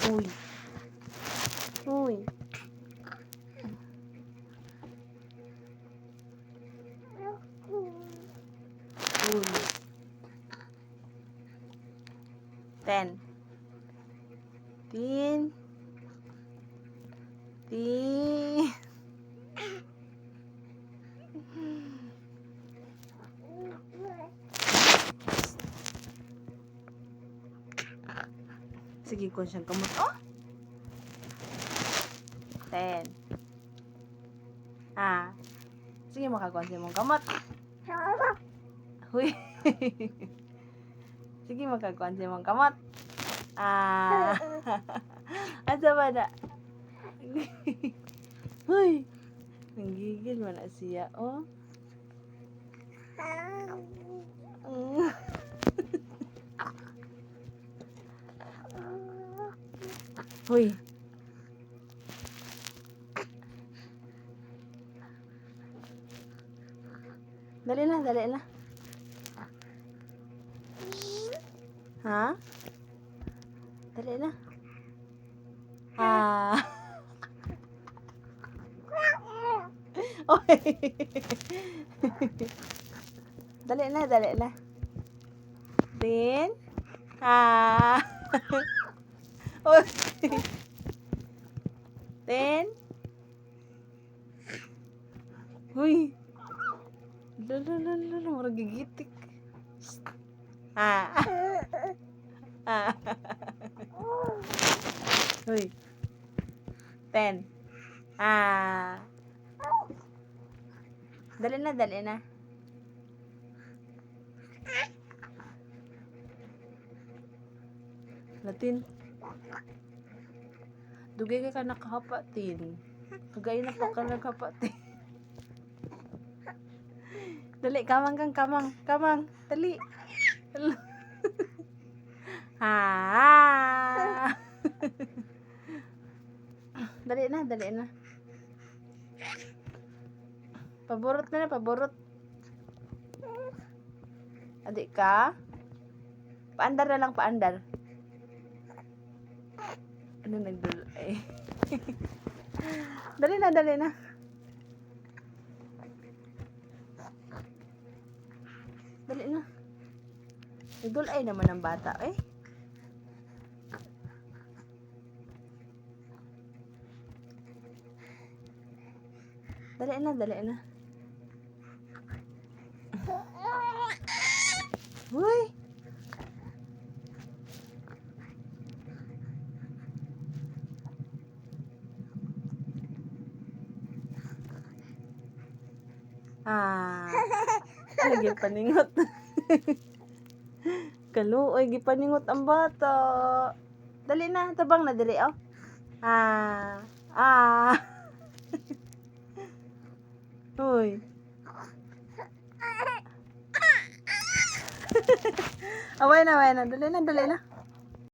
Uy. Uy. Uy. 10. Tin. Tin. Sige ko siyang kamot. Oh! 10. Ah. Sige makakuha siya mong kamot. Huy. Sige makakuha siya mong kamot. Ah. Asa ba na? Huy. Nanggigil man na siya. Oh. Huy. Dali na, dali na. Ha? Dali na. Ah. Oy. Dali na, dali na. Tin. Ah. Oy. Tin. Huy. Lala, murag gigitik. Ah. Ah. Huy. 10. Ah. Dali na, dali na. Latin. Dugay ka nakahapa, Tin. Dugay na pa ka nakahapa, Tin. Dali, kamang kang kamang. Kamang. Dali. Ha. Dali na, dali na. Paborot na, paborot. Adik ka? Paandar na lang, paandar. Ano nagdulay? Dali na, dali na. Dali na. Nagdulay naman ang bata, eh. Dali na, dali na. Uy. Ah. Lagi paningot. Kaluoy, gipaningot ang bata. Dali na, tabang na dali, oh. Ah. Ah. Uy. Away na, dali na, dali na.